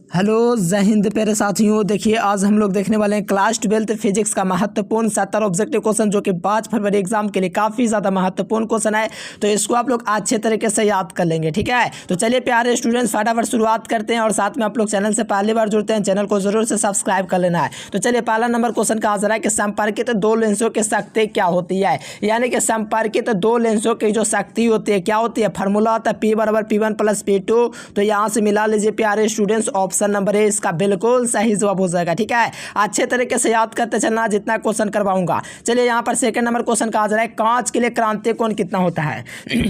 Hello जय हिंद प्यारे साथियों। देखिए आज हम लोग देखने वाले हैं क्लास 12 फिजिक्स का महत्वपूर्ण 70 ऑब्जेक्टिव क्वेश्चन जो कि 5 फरवरी एग्जाम के लिए काफ़ी ज़्यादा महत्वपूर्ण क्वेश्चन है। तो इसको आप लोग अच्छे तरीके से याद कर लेंगे, ठीक है। तो चलिए प्यारे स्टूडेंट्स फटाफट शुरुआत करते हैं और साथ में आप लोग चैनल से पहली बार जुड़ते हैं चैनल को जरूर से सब्सक्राइब कर लेना है। तो चलिए पहला नंबर क्वेश्चन का आंसर है कि संपर्कित दो लेंसों की शक्ति क्या होती है। यानी कि संपर्कित दो लेंसों की जो शक्ति होती है क्या होती है, फार्मूला होता है P बराबर P1 प्लस P2। तो यहाँ से मिला लीजिए प्यारे स्टूडेंट्स, ऑप्शन नंबर ए इसका बिल्कुल सही जवाब हो जाएगा, ठीक है। अच्छे तरीके से याद करते चलना जितना क्वेश्चन करवाऊंगा। चलिए यहाँ पर सेकंड नंबर क्वेश्चन का आंसर है कांच के लिए क्रांति कोण कितना होता है।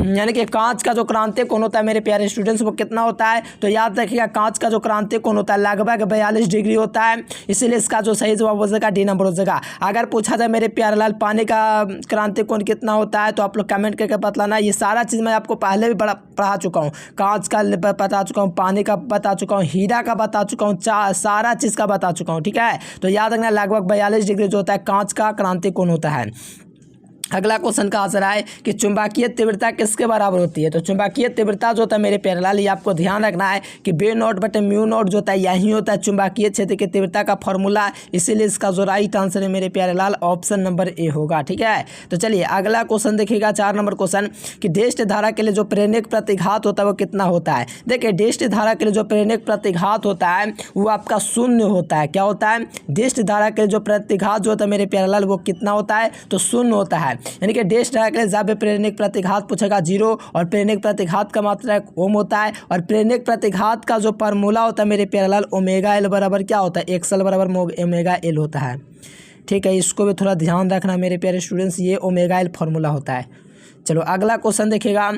यानी कि कांच का जो क्रांति कोण होता है मेरे प्यारे स्टूडेंट्स वो कितना होता है। तो याद रखिएगा कांच का जो क्रांति कोण होता है लगभग 42 डिग्री होता है। इसीलिए इसका जो सही जवाब हो जाएगा डी नंबर हो जाएगा। अगर पूछा जाए मेरे प्यारे लाल पानी का क्रांति कोण कितना होता है तो आप लोग कमेंट करके बतलाना। ये सारा चीज़ मैं आपको पहले भी पढ़ा चुका हूँ। कांच का बता चुका हूँ, पानी का बता चुका हूँ, हीरा का बता चुका हूँ, सारा चीज़ का बता चुका हूँ, ठीक है। तो याद रखना लगभग 42 डिग्री जो होता है कांच का क्रांति कोण होता है। अगला क्वेश्चन का आंसर है कि चुंबकीय तीव्रता किसके बराबर होती है। तो चुंबकीय तीव्रता जो होता है मेरे प्यारे लाल ये आपको ध्यान रखना है कि बे नॉट बटे म्यू नॉट जो होता है यही होता है चुंबकीय क्षेत्र की तीव्रता का फॉर्मूला। इसीलिए इसका जो राइट आंसर है मेरे प्यारे लाल ऑप्शन नंबर ए होगा, ठीक है। तो चलिए अगला क्वेश्चन देखिएगा 4 नंबर क्वेश्चन कि डेष्ट धारा के लिए जो प्रेरक प्रतिघात होता है वो कितना होता है। देखिए डेष्ट धारा के लिए जो प्रेरक प्रतिघात होता है वो आपका शून्य होता है। क्या होता है, डेष्ट धारा के लिए जो प्रतिघात जो होता है मेरे प्यारे लाल वो कितना होता है तो शून्य होता है। यानी कि डेष्ट धारा के लिए जब प्रेरक प्रतिघात पूछेगा 0 और प्रेरक प्रतिघात का मात्रा ओम होता है और प्रेरक प्रतिघात का जो फार्मूला होता है मेरे प्यारे लाल ओमेगा एल बराबर क्या होता है एक्सएल बराबर ओमेगा एल होता है, ठीक है। इसको भी थोड़ा ध्यान रखना मेरे प्यारे स्टूडेंट्स, ये ओमेगा एल फार्मूला होता है। चलो अगला क्वेश्चन देखिएगा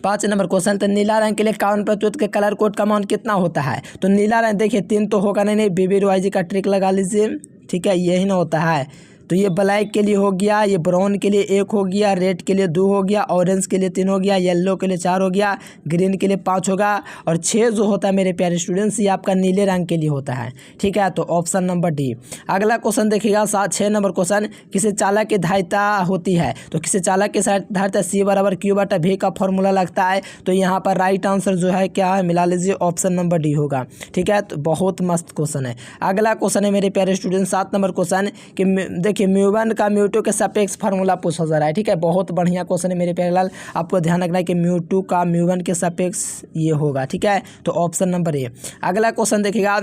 5 नंबर क्वेश्चन। तो नीला रंग के लिए कार्बन प्रत्युत के कलर कोड का मान कितना होता है। तो नीला रंग देखिए 3 तो होगा नहीं, BBRY का ट्रिक लगा लीजिए, ठीक है। यही ना होता है। तो ये ब्लैक के लिए हो गया, ये ब्राउन के लिए 1 हो गया, रेड के लिए 2 हो गया, ऑरेंज के लिए 3 हो गया, येलो के लिए 4 हो गया, ग्रीन के लिए 5 होगा और 6 जो होता है मेरे प्यारे स्टूडेंट्स ये आपका नीले रंग के लिए होता है, ठीक है। तो ऑप्शन नंबर डी। अगला क्वेश्चन देखिएगा 6 नंबर क्वेश्चन, किसी चालक की धारिता होती है। तो किसी चालक की धारिता C बराबर Q बटा V का फॉर्मूला लगता है। तो यहाँ पर राइट आंसर जो है क्या है मिला लीजिए, ऑप्शन नंबर डी होगा, ठीक है। तो बहुत मस्त क्वेश्चन है। अगला क्वेश्चन है मेरे प्यारे स्टूडेंट 7 नंबर क्वेश्चन कि देखिए म्यू1 का म्यू2 के सापेक्ष फार्मूला पूछा जा रहा है, ठीक है। बहुत बढ़िया क्वेश्चन है मेरे प्यारे लाल, आपको ध्यान रखना है कि म्यू2 का म्यू1 के सापेक्ष ये होगा, ठीक है। तो ऑप्शन नंबर ए। अगला क्वेश्चन देखिएगा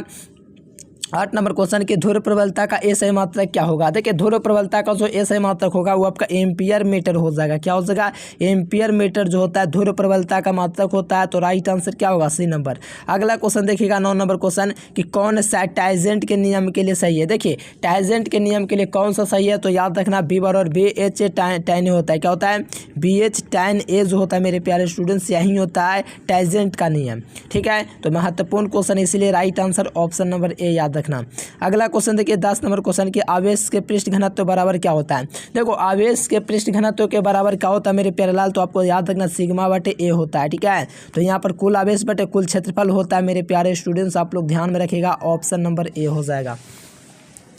8 नंबर क्वेश्चन की ध्रुव प्रबलता का SI मात्रक क्या होगा। देखिए ध्रुव प्रबलता का जो SI मात्रक होगा वो आपका एम्पियर मीटर हो जाएगा। क्या हो जाएगा, एम्पियर मीटर जो होता है ध्रुव प्रबलता का मात्रक होता है। तो राइट आंसर क्या होगा, C नंबर। अगला क्वेश्चन देखिएगा 9 नंबर क्वेश्चन कि कौन सा टाइजेंट के नियम के लिए सही है। देखिए टाइजेंट के नियम के लिए कौन सा सही है। तो याद रखना B बराबर BH tan A होता है। क्या होता है, BH tan A जो होता है मेरे प्यारे स्टूडेंट्स यही होता है टाइजेंट का नियम, ठीक है। तो महत्वपूर्ण क्वेश्चन इसीलिए राइट आंसर ऑप्शन नंबर ए याद रखना। अगला क्वेश्चन देखिए 10 नंबर क्वेश्चन की आवेश के पृष्ठ घनत्व बराबर क्या होता है। देखो आवेश के पृष्ठ घनत्व के बराबर क्या होता है मेरे प्यारे लाल। तो आपको याद रखना सिग्मा बटे ए होता है, ठीक है। तो यहाँ पर कुल आवेश बटे कुल क्षेत्रफल होता है मेरे प्यारे स्टूडेंट्स, आप लोग ध्यान में रखिएगा, ऑप्शन नंबर ए हो जाएगा।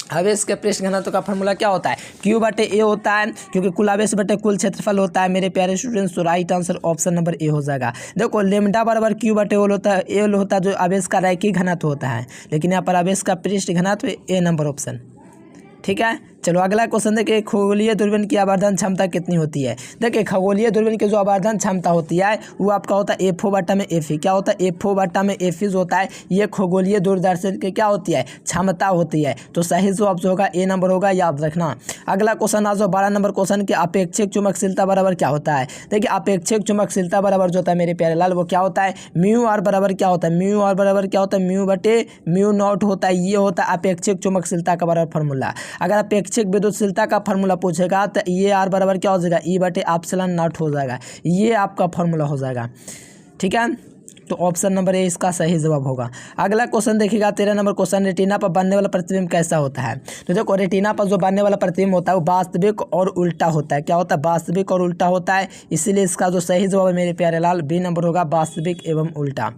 आवेश के पृष्ठ घनत्व का फॉर्मूला क्या होता है, Q बटे ए होता है, क्योंकि कुल आवेश बटे कुल क्षेत्रफल होता है मेरे प्यारे स्टूडेंट्स। तो right answer option number A हो जाएगा। देखो लेमडा बराबर Q बटे एल होता है, एल होता है जो आवेश का रैखिक घनत्व होता है, लेकिन यहाँ पर आवेश का पृष्ठ घनत्व ए नंबर ऑप्शन, ठीक है। चलो अगला क्वेश्चन देखिए खगोलीय दूरबीन की आवर्धन क्षमता कितनी होती है। देखिए खगोलीय दूरबीन की जो आवर्धन क्षमता होती है वो आपका होता है F बटा में Fe। क्या होता है, F बटा में Fe जो होता है ये खगोलीय दूरदर्शन की क्या होती है, क्षमता होती है। तो सही जवाब जो होगा ए नंबर होगा, याद रखना। अगला क्वेश्चन आ जाओ 12 नंबर क्वेश्चन की अपेक्षिक चुंबकशीलता बराबर क्या होता है। देखिए अपेक्षिक चुंबकशीलता बराबर जो होता है मेरे प्यारे लाल वो क्या होता है, म्यू आर बराबर क्या होता है, म्यू आर बराबर क्या होता है, म्यू बटे म्यू नॉट होता है। ये होता है अपेक्षिक चुंबकशीलता का बराबर फार्मूला। अगर अपेक्षिक विद्युतशीलता का फार्मूला पूछेगा तो ये आर बराबर क्या हो जाएगा, ई बटे एप्सिलॉन नॉट हो जाएगा। ये आपका फार्मूला हो जाएगा, ठीक है। तो ऑप्शन नंबर ए इसका सही जवाब होगा। अगला क्वेश्चन देखिएगा 13 नंबर क्वेश्चन, रेटिना पर बनने वाला प्रतिबिंब कैसा होता है। तो देखो रेटिना पर जो बनने वाला प्रतिबिंब होता है वो वास्तविक और उल्टा होता है। क्या होता है, वास्तविक और उल्टा होता है। इसीलिए इसका जो सही जवाब है मेरे प्यारे लाल बी नंबर होगा, वास्तविक एवं उल्टा।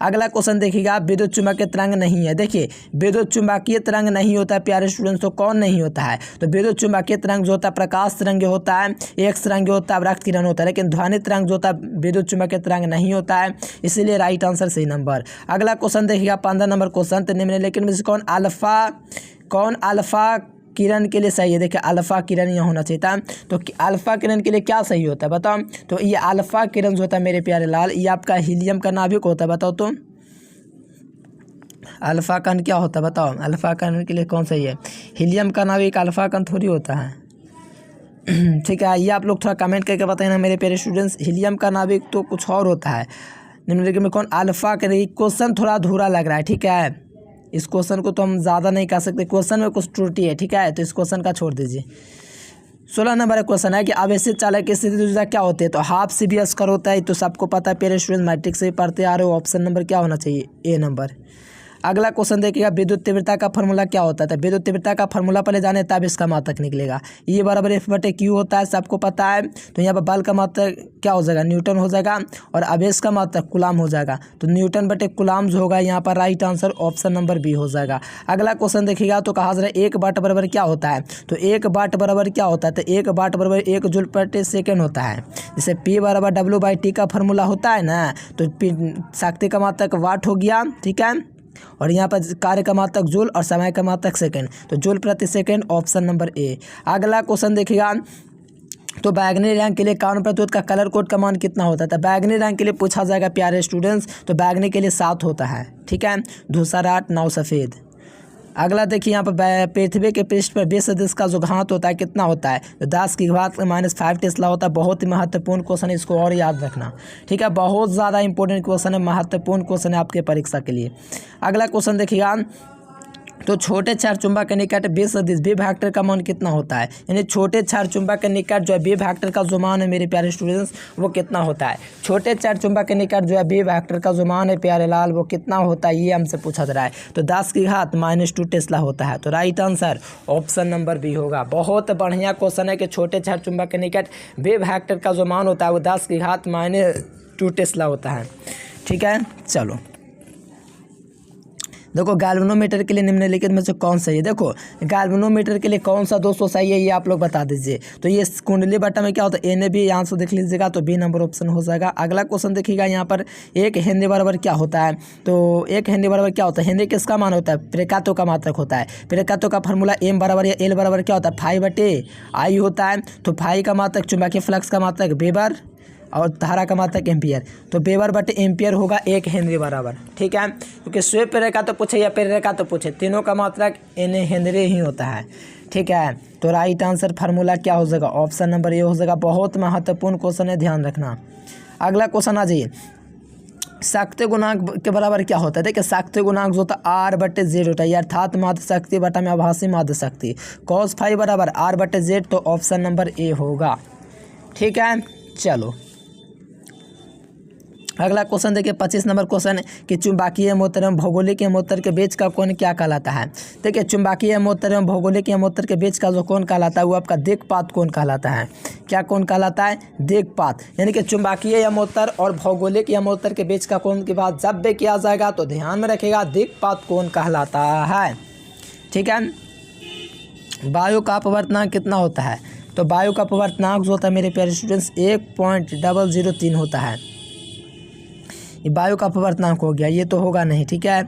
अगला क्वेश्चन देखिएगा विद्युत चुम्बकीय तरंग नहीं है। देखिए विद्युत चुम्बकीय तरंग नहीं होता है प्यारे स्टूडेंट्स, तो कौन नहीं होता है। तो विद्युत चुम्बकीय तरंग जो होता है प्रकाश तरंग होता है, एक्स तरंग होता है, रक्त किरण होता है, लेकिन ध्वनि तरंग जो होता है विद्युत चुम्बकीय तरंग नहीं होता है। इसीलिए ये राइट आंसर सही नंबर। अगला क्वेश्चन देखिएगा 15 नंबर क्वेश्चन। तो निम्नलिखित में से कौन अल्फा किरण के लिए सही है? देखिए अल्फा किरण यहाँ होना चाहिए था। तो अल्फा किरण के लिए क्या सही होता है बताओ? तो ये अल्फा किरण जो होता है मेरे प्यारे लाल, ये आपका हीलियम का नाभिक होता है। बताओ तो अल्फा कण क्या होता है बताओ? अल्फा कण के लिए कौन सही है? हीलियम का नाभिक अल्फा कण थोड़ी होता है। ठीक है, ये आप लोग थोड़ा कमेंट करके बताए ना मेरे प्यारे स्टूडेंट्स। हीलियम का नाभिक तो कुछ और होता है। निम्नलिखित में कौन अल्फा का? क्वेश्चन थोड़ा अधूरा लग रहा है। ठीक है, इस क्वेश्चन को तो हम ज़्यादा नहीं कह सकते, क्वेश्चन में कुछ त्रुटि है। ठीक है, तो इस क्वेश्चन का छोड़ दीजिए। 16 नंबर क्वेश्चन है कि आवेशित चालक की स्थिति क्या होती है? तो हाफ CBS कर होता है, तो सबको पता है, प्यारे स्टूडेंट मैट्रिक से पढ़ते आ रहे हो। ऑप्शन नंबर क्या होना चाहिए? ए नंबर। अगला क्वेश्चन देखिएगा, विद्युत तीव्रता का फॉर्मूला क्या होता है? तो विद्युत तीव्रता का फॉर्मूला पहले जाने तब इसका मात्रक निकलेगा। E बराबर F/Q होता है, सबको पता है। तो यहाँ पर बल का मात्रक क्या हो जाएगा? न्यूटन हो जाएगा, और आवेश का मात्रक कूलाम हो जाएगा। तो न्यूटन बटे कूलाम जो होगा यहाँ पर right answer option number B हो जाएगा। अगला क्वेश्चन देखिएगा, तो कहा जा रहा है 1 वाट बराबर क्या होता है? तो 1 वाट बराबर क्या होता है? तो 1 वाट बराबर 1 जूल प्रति सेकेंड होता है। जैसे P बराबर W/T का फॉर्मूला होता है ना, तो शक्ति का मात्रक वाट हो गया। ठीक है, और यहाँ पर कार्य का मात्रक जूल और समय का मात्रक सेकंड, तो जूल प्रति सेकंड ऑप्शन नंबर ए। अगला क्वेश्चन देखिएगा, तो बैगनी रंग के लिए कार्बन प्रतिरोध का कलर कोड का मान कितना होता है? तो बैगनी रंग के लिए पूछा जाएगा प्यारे स्टूडेंट्स, तो बैगनी के लिए 7 होता है। ठीक है, धूसर 8, 9 सफ़ेद। अगला देखिए यहाँ पर पृथ्वी के पृष्ठ पर विश्व सदिश का जो घात होता है कितना होता है? तो 10 की घात -5 टेस्ला होता है। बहुत ही महत्वपूर्ण क्वेश्चन है, इसको और याद रखना। ठीक है, बहुत ज़्यादा इंपॉर्टेंट क्वेश्चन है, महत्वपूर्ण क्वेश्चन है आपके परीक्षा के लिए। अगला क्वेश्चन देखिएगा, तो छोटे क्षार चुंबक के निकट विश्व सदिश बी वेक्टर का मान कितना होता है? यानी छोटे क्षार चुंबक के निकट जो है बी वेक्टर का जो मान है मेरे प्यारे स्टूडेंट्स, वो कितना होता है? छोटे क्षार चुंबक के निकट जो है बी वेक्टर का जो मान है प्यारे लाल, वो कितना होता है? ये हमसे पूछा जा रहा है। तो 10 की घात -2 टेस्ला होता है। तो right answer option number B होगा। बहुत बढ़िया क्वेश्चन है कि छोटे क्षार चुंबक के निकट बी वेक्टर का जो मान होता है वो 10 की घात -2 टेस्ला होता है। ठीक है, चलो देखो गैल्वेनोमीटर के लिए निम्नलिखित में से कौन सही है? देखो गैल्वेनोमीटर के लिए कौन सा 200 सही है, ये आप लोग बता दीजिए। तो ये कुंडली बटा में क्या होता है? एन भी यहाँ से देख लीजिएगा, तो बी नंबर ऑप्शन हो जाएगा। अगला क्वेश्चन देखिएगा, यहाँ पर 1 हेनरी बराबर क्या होता है? तो 1 हेनरी बराबर क्या होता है? हेनरी किसका मान होता है? प्रेरकत्व का मात्रक होता है। प्रेरकत्व का फॉर्मूला M बराबर या L बराबर क्या होता है? φ/I होता है। तो फाई का मात्रक चुंबकीय फ्लक्स का मात्रक वेबर, और धारा का मात्रक एम्पियर। तो वेबर बटे एम्पियर होगा 1 हेनरी बराबर। ठीक है, क्योंकि स्वेप प्रेरक तो पूछे या प्रेरक का तो पूछे, तीनों का मात्रक N हेनरी ही होता है। ठीक है, तो राइट आंसर फार्मूला क्या हो जाएगा? ऑप्शन नंबर ए हो जाएगा। बहुत महत्वपूर्ण क्वेश्चन है, ध्यान रखना। अगला क्वेश्चन आ जाइए, शक्ति गुणांक के बराबर क्या होता है? देखिए शक्ति गुणांक जो होता है R/Z होता है, अर्थात माध्य शक्ति बटा में आभासी माध्य शक्ति। cos φ बराबर R/Z, तो ऑप्शन नंबर ए होगा। ठीक है, चलो अगला क्वेश्चन देखिए 25 नंबर क्वेश्चन है कि चुंबकीय अमोत्तर एवं भौगोलिक अमोत्तर के बीच का कोण क्या कहलाता है? देखिए चुंबकीय अमोत्तर एवं भौगोलिक अमोत्तर के बीच का जो कोण कहलाता है वो आपका दिक्पात कोण कहलाता है। क्या कोण कहलाता है? दिक्पात। यानी कि चुंबकीय अमोत्तर और भौगोलिक अमोत्तर के बीच का कोण की बात जब भी किया जाएगा तो ध्यान में रखिएगा, दिक्पात कोण कहलाता है। ठीक है, वायु का अपवर्तनांक कितना होता है? तो वायु का अपवर्तनांक जो होता है मेरे प्यारे स्टूडेंट्स 1.003 होता है। ये वायु का अपवर्तनांक हो गया, ये तो होगा नहीं। ठीक है,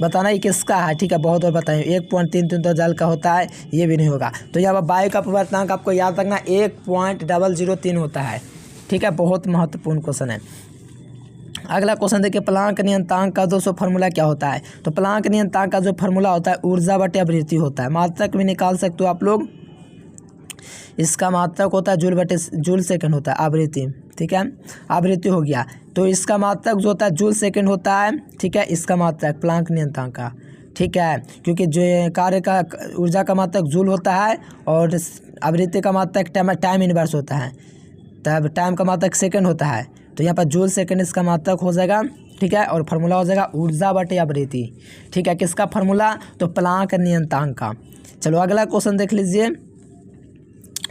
बताना ही किसका है। ठीक है, बहुत और बताइए। 1.33 तो जल का होता है, ये भी नहीं होगा। तो यहाँ पर वायु का अपवर्तनांक आपको याद रखना 1.003 होता है। ठीक है, बहुत महत्वपूर्ण क्वेश्चन है। अगला क्वेश्चन देखिए, प्लांक नियतांक का दोस्तों फार्मूला क्या होता है? तो प्लांक नियतांक का जो फार्मूला होता है ऊर्जा बटे आवृत्ति होता है। मात्रक भी निकाल सकते हो आप लोग। इसका मात्रक होता है जूल सेकंड होता है, आवृत्ति। ठीक है, आवृत्ति हो गया। तो इसका मात्रक जो होता है जूल सेकंड होता है। ठीक है, इसका मात्रक प्लांक नियतांक का। ठीक है, क्योंकि जो कार्य का ऊर्जा का मात्रक जूल होता है और आवृत्ति का मात्रक टाइम इनवर्स होता है, तब टाइम का मात्रक सेकंड होता है। तो यहाँ पर जूल सेकंड इसका मात्रक हो जाएगा। ठीक है, और फार्मूला हो जाएगा ऊर्जा बटे आवृत्ति। ठीक है, किसका फार्मूला? तो प्लांक नियतांक का। चलो अगला क्वेश्चन देख लीजिए,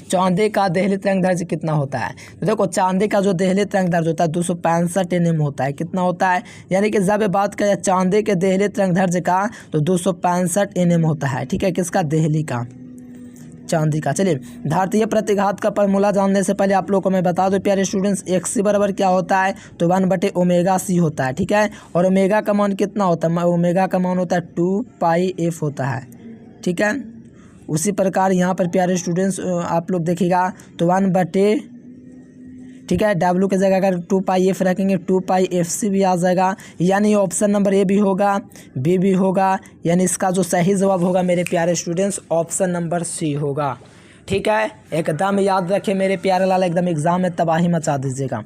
चांदी का देहली तरंगदैर्घ्य कितना होता है? तो देखो चांदी का जो देहली तरंगदैर्घ्य होता है 265 nm होता है। कितना होता है? यानी कि जब बात करें चांदी के देहली तरंगदैर्घ्य का तो 265 nm होता है। ठीक है, किसका? देहली का। चांदी का। चलिए धारतीय प्रतिघात का फॉर्मूला जानने से पहले आप लोगों को मैं बता दूं प्यारे स्टूडेंट्स, एक्स सी बराबर क्या होता है तो 1/ओमेगा सी होता है, ठीक है। और ओमेगा का मान कितना होता है, ओमेगा का मान होता है 2πf होता है, ठीक है। उसी प्रकार यहाँ पर प्यारे स्टूडेंट्स आप लोग देखिएगा तो 1/, ठीक है, डब्ल्यू की जगह अगर 2πf रखेंगे 2πfc भी आ जाएगा, यानी ऑप्शन नंबर ए भी होगा, बी भी होगा, यानी इसका जो सही जवाब होगा मेरे प्यारे स्टूडेंट्स ऑप्शन नंबर सी होगा, ठीक है। एकदम याद रखें मेरे प्यारे लाल, एकदम एग्जाम में तबाही मचा दीजिएगा।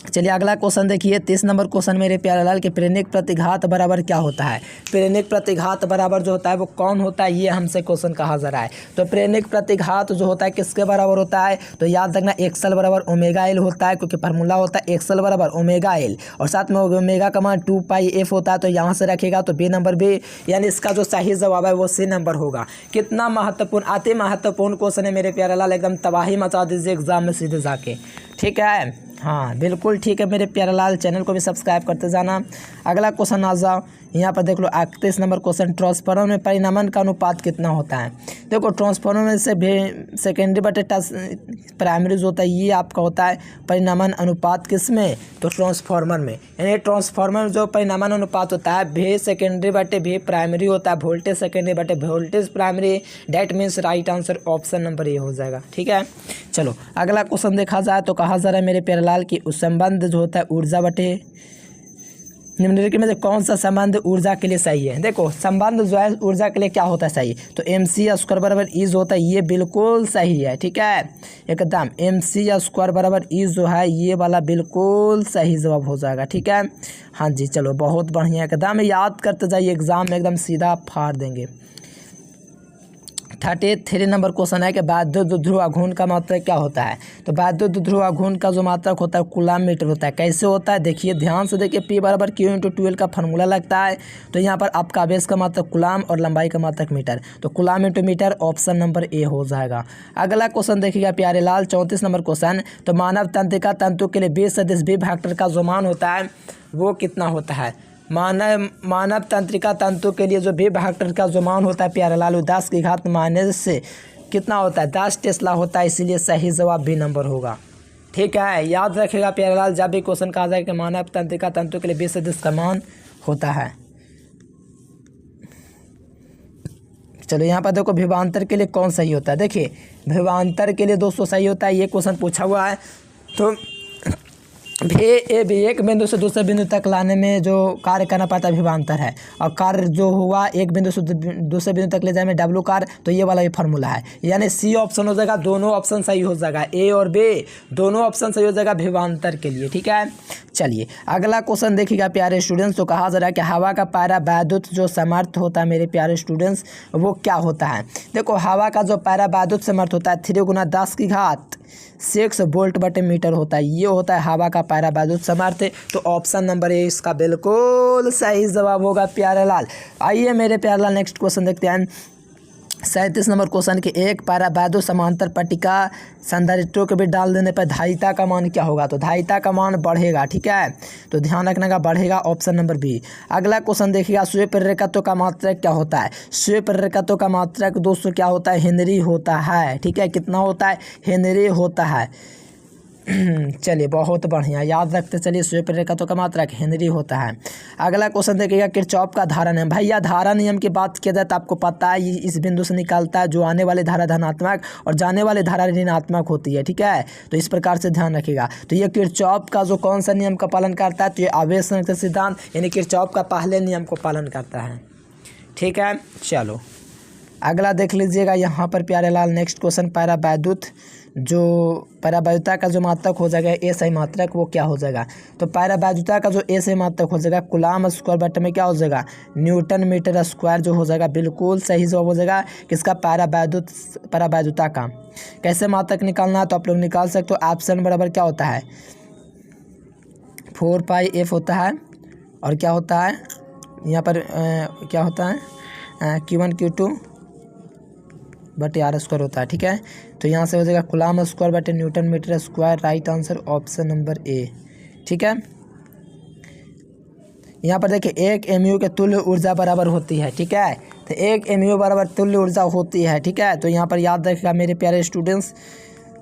चलिए अगला क्वेश्चन देखिए, 30 नंबर क्वेश्चन मेरे प्यारे लाल के प्रेरणिक प्रतिघात बराबर क्या होता है। प्रेरणिक प्रतिघात बराबर जो होता है वो कौन होता है, ये हमसे क्वेश्चन कहा जा रहा है। तो प्रेरणिक प्रतिघात जो होता है किसके बराबर होता है, तो याद रखना एक्सएल बराबर ओमेगा एल होता है, क्योंकि फार्मूला होता है एक्सएल बराबर ओमेगा एल और साथ में ओमेगा का मान 2πf होता है, तो यहाँ से रखेगा तो बी नंबर बी, यानी इसका जो सही जवाब है वो सी नंबर होगा। कितना महत्वपूर्ण, अति महत्वपूर्ण क्वेश्चन है मेरे प्यारे लाल, एकदम तबाही मचा दीजिए एग्जाम में सीधे जाके, ठीक है। हाँ बिल्कुल ठीक है मेरे प्यारे लाल, चैनल को भी सब्सक्राइब करते जाना। अगला क्वेश्चन आ जाओ, यहाँ पर देख लो 31 नंबर क्वेश्चन, ट्रांसफार्मर में परिणामन का अनुपात कितना होता है। देखो ट्रांसफार्मर में से सेकेंडरी बटे प्राइमरी जो होता है ये आपका होता है परिणामन अनुपात, किस में, तो ट्रांसफार्मर में। यानी ट्रांसफार्मर में जो परिणामन अनुपात होता है भी सेकेंडरी बटे भी प्राइमरी होता है, वोल्टेज सेकेंडरी बटे voltage primary, that means right answer option number A हो जाएगा, ठीक है। चलो अगला क्वेश्चन देखा जाए तो कहा जा रहा है मेरे प्यारे लाल की उस संबंध जो होता है ऊर्जा बटे निम्नलिखित में से कौन सा संबंध ऊर्जा के लिए सही है। देखो संबंध जो है ऊर्जा के लिए क्या होता है सही, तो mc² बराबर ई जो होता है ये बिल्कुल सही है, ठीक है। एकदम mc² बराबर ई जो है ये वाला बिल्कुल सही जवाब हो जाएगा, ठीक है। हाँ जी चलो बहुत बढ़िया, एकदम याद करते जाइए, एग्जाम में एकदम सीधा फाड़ देंगे। 33 नंबर क्वेश्चन है कि वैद्युत ध्रुव घूर्ण का मात्रक क्या होता है। तो वैद्युत ध्रुव घूर्ण का जो मात्रक होता है कूलम मीटर होता है। कैसे होता है देखिए ध्यान से देखिए, P बराबर Q × 12 का फार्मूला लगता है। तो यहाँ पर आपका आवेश का मात्रक कूलम और लंबाई का मात्रक मीटर, तो coulomb × metre option number A हो जाएगा। अगला क्वेश्चन देखिएगा प्यारे लाल 34 नंबर क्वेश्चन, तो मानव तंत्रिका तंतु के लिए 20 सदिश बी फैक्टर का जो मान होता है वो कितना होता है। मानव तंत्रिका तंतु के लिए जो बी फैक्टर का जो मान होता है प्यारे लाल 10 की घात माइनस से कितना होता है 10 टेस्ला होता है, इसीलिए सही जवाब बी नंबर होगा, ठीक है। याद रखेगा प्यारे लाल, जब भी क्वेश्चन कहा जाए कि मानव तंत्रिका तंतु के लिए 20 सदिश का मान होता है। चलो यहाँ पर देखो विभवांतर के लिए कौन सही होता है। देखिए विभवांतर के लिए दोस्तों सही होता है, ये क्वेश्चन पूछा हुआ है। तो एक बिंदु से दूसरे बिंदु तक लाने में जो कार्य करना पड़ता है विभवांतर है, और कार्य जो हुआ एक बिंदु से दूसरे बिंदु तक ले जाने में डब्ल्यू कार्य, तो ये वाला भी फार्मूला है, यानी सी ऑप्शन हो जाएगा। दोनों ऑप्शन सही हो जाएगा, ए और बी दोनों ऑप्शन सही हो जाएगा विभवांतर के लिए, ठीक है। चलिए अगला क्वेश्चन देखिएगा प्यारे स्टूडेंट्स, तो कहा जा रहा है कि हवा का पारा वैद्युत जो समर्थ होता है मेरे प्यारे स्टूडेंट्स वो क्या होता है। देखो हवा का जो पारा वैद्युत समर्थ होता है 3 × 10 की घात 6 वोल्ट बटे मीटर होता है, ये होता है हवा का पारा वैद्युत समर्थ। तो ऑप्शन नंबर ए इसका बिल्कुल सही जवाब होगा प्यारे लाल। आइए मेरे प्यारे लाल नेक्स्ट क्वेश्चन देखते हैं। 37 नंबर क्वेश्चन के एक पारा वैद्युत समांतर पट्टिका संधारित्रों के बीच डाल देने पर धारिता का मान क्या होगा। तो धारिता का मान बढ़ेगा, ठीक है, तो ध्यान रखने का बढ़ेगा ऑप्शन नंबर बी। अगला क्वेश्चन देखिएगा स्वीय प्रेरकत्व का मात्रक क्या होता है। स्वीय प्रेरकत्व का मात्रक दोस्तों क्या होता है, हेनरी होता है, ठीक है। कितना होता है, हेनरी होता है। चलिए बहुत बढ़िया, याद रखते चलिए स्वीय प्रेरकत्व का मात्रक हेनरी होता है। अगला क्वेश्चन देखिएगा किरचॉफ का धारा नियम। भैया धारा नियम की बात किया जाए तो आपको पता है ये इस बिंदु से निकलता है, जो आने वाली धारा धनात्मक और जाने वाली धारा ऋणात्मक होती है, ठीक है। तो इस प्रकार से ध्यान रखिएगा। तो ये किरचॉफ का जो कौन सा नियम का पालन करता है, तो ये आवेश संरक्षण सिद्धांत यानी किरचॉफ का पहले नियम को पालन करता है, ठीक है। चलो अगला देख लीजिएगा यहाँ पर प्यारे लाल नेक्स्ट क्वेश्चन, पारा वैद्युत जो परावैद्युता का जो मात्रक हो जाएगा ए सही मात्रक वो क्या हो जाएगा। तो परावैद्युता का जो ए सही मात्रक हो जाएगा कूलम स्क्वायर बटे में क्या हो जाएगा न्यूटन मीटर स्क्वायर जो हो जाएगा, बिल्कुल सही जवाब हो जाएगा किसका, परावैद्युता का। कैसे मात्रक निकालना, तो आप लोग निकाल सकते हो। ऑप्शन बराबर क्या होता है 4πf होता है, और क्या होता है यहाँ पर क्या होता है Q1 Q2 बटे R स्क्वायर होता है, ठीक है। तो यहाँ से हो जाएगा कूलम स्क्वायर बटे newton metre square, right answer option number A, ठीक है। यहाँ पर देखिए 1 mu के तुल्य ऊर्जा बराबर होती है, ठीक है। तो 1 mu बराबर तुल्य ऊर्जा होती है, ठीक है। तो यहाँ पर याद रखिएगा मेरे प्यारे स्टूडेंट्स।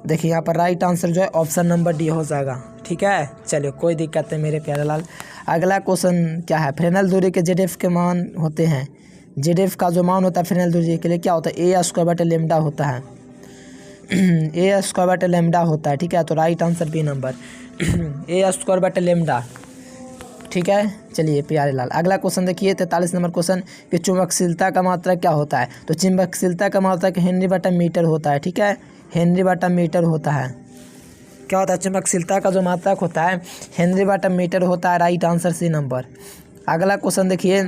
देखिए यहाँ पर राइट आंसर जो है ऑप्शन नंबर डी हो जाएगा, ठीक है। चलिए कोई दिक्कत नहीं मेरे प्यारे लाल। अगला क्वेश्चन क्या है, फ्रेनेल दूरी के ZF के मान होते हैं। ZF का जो मान होता है फ्रेनेल दूरी के लिए क्या होता है, a² होता है। a² होता है, ठीक है। तो right answer B number a², ठीक है। चलिए प्यारे लाल अगला क्वेश्चन देखिए 43 नंबर क्वेश्चन कि चुंबकशीलता का मात्रक क्या होता है। तो चुंबकशीलता का मात्रक हेनरी/मीटर होता है, ठीक है। हेनरी/मीटर होता है। क्या होता है, चुंबकशीलता का जो मात्रक होता है हेनरी/मीटर होता है। Right answer C number. अगला क्वेश्चन देखिए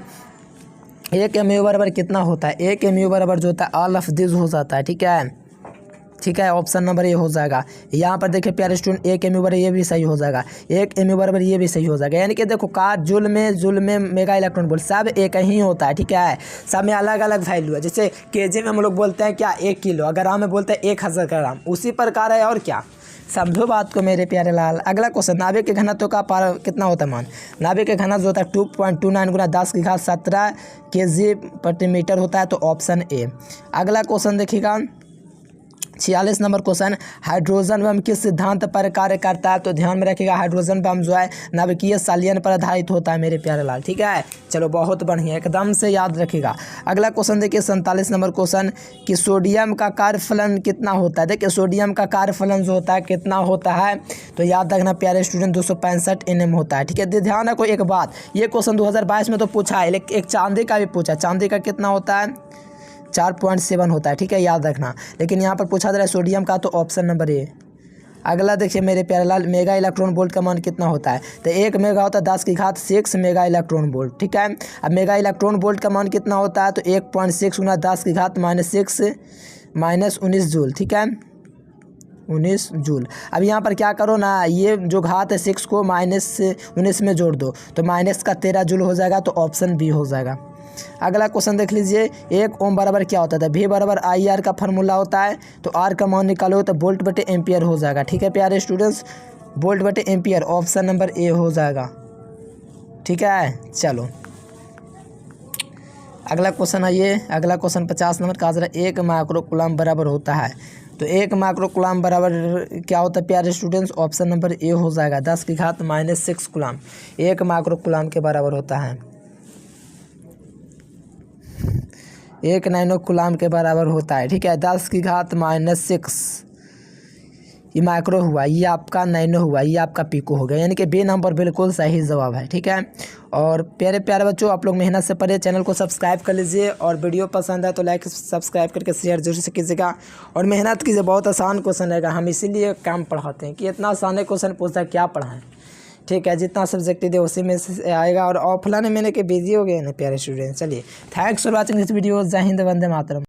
1 mu बराबर कितना होता है। 1 mu बराबर जो होता है ऑल ऑफ दिस हो जाता है, ठीक है, ठीक है। ऑप्शन नंबर ये हो जाएगा। यहाँ पर देखिए प्यारे स्टूडेंट 1 mu बराबर ये भी सही हो जाएगा, 1 mu बराबर ये भी सही हो जाएगा। यानी कि देखो का जूल में मेगा इलेक्ट्रॉन वोल्ट सब एक ही होता है, ठीक है। सब में अलग अलग वैल्यू है। जैसे केजी में हम लोग बोलते हैं क्या 1 किलो, अगर ग्राम में बोलते हैं 1000 ग्राम, उसी प्रकार है। और क्या, समझो बात को मेरे प्यारे लाल। अगला क्वेश्चन नाभिक के घनत्व का पार कितना होता है मान। नाभिक के घनत्व जो होता है 2.29 × 10⁻17 kg/मीटर होता है। तो ऑप्शन ए। अगला क्वेश्चन देखिएगा 46 नंबर क्वेश्चन हाइड्रोजन बम किस सिद्धांत पर कार्य करता है। तो ध्यान में रखिएगा हाइड्रोजन बम जो है नाभिकीय संलयन पर आधारित होता है मेरे प्यारे लाल, ठीक है। चलो बहुत बढ़िया, एकदम से याद रखिएगा। अगला क्वेश्चन देखिए 47 नंबर क्वेश्चन कि सोडियम का कार्यफलन कितना होता है। देखिए सोडियम का कार्यफलन जो होता है कितना होता है, तो याद रखना प्यारे स्टूडेंट 265 Nm होता है, ठीक है। ध्यान रखो एक बात, ये क्वेश्चन 2022 में तो पूछा है, लेकिन एक चांदी का भी पूछा। चांदी का कितना होता है, 4.7 होता है, ठीक है, याद रखना। लेकिन यहाँ पर पूछा जा रहा है सोडियम का, तो ऑप्शन नंबर ए। अगला देखिए मेरे प्यारे लाल मेगा इलेक्ट्रॉन वोल्ट का मान कितना होता है। तो 1 मेगा होता है 10⁻6 मेगा इलेक्ट्रॉन वोल्ट, ठीक है। अब मेगा इलेक्ट्रॉन वोल्ट का मान कितना होता है, तो 1.6 × 10⁻6 -19 जूल, ठीक है, 19 जूल। अब यहाँ पर क्या करो ना, ये जो घात है 6 को -19 में जोड़ दो, तो -13 जूल हो जाएगा। तो ऑप्शन बी हो जाएगा। अगला क्वेश्चन देख लीजिए 1 ओम बराबर क्या होता था। V बराबर IR का फार्मूला होता है। तो R का मान निकालो तो वोल्ट/एम्पियर हो जाएगा, ठीक है प्यारे स्टूडेंट्स, वोल्ट/एम्पियर। ऑप्शन नंबर ए हो जाएगा, ठीक है। चलो अगला क्वेश्चन आइए। अगला क्वेश्चन 50 नंबर का 1 माइक्रोकूलम बराबर होता है। तो 1 माइक्रोकूलम बराबर क्या होता है प्यारे स्टूडेंट्स, ऑप्शन नंबर ए हो जाएगा 10⁻6 कूलम 1 माइक्रोकूलम के बराबर होता है। 1 नैनो कूलम के बराबर होता है, ठीक है। 10⁻6 ये माइक्रो हुआ, ये आपका नैनो हुआ, ये आपका पिको हो गया। यानी कि बी नंबर बिल्कुल सही जवाब है, ठीक है। और प्यारे प्यारे बच्चों आप लोग मेहनत से पढ़े, चैनल को सब्सक्राइब कर लीजिए। और वीडियो पसंद है तो लाइक सब्सक्राइब करके शेयर जरूर से कीजिएगा। और मेहनत कीजिए, बहुत आसान क्वेश्चन रहेगा। हम इसीलिए काम पढ़ाते हैं कि इतना आसान क्वेश्चन पूछता है, क्या पढ़ाएं, ठीक है। जितना सब्जेक्ट दे उसी में से आएगा। और ऑफलाइन मैंने के बिजी हो गए ना प्यारे स्टूडेंट। चलिए thanks for watching this video. जय हिंद, वंदे मातरम।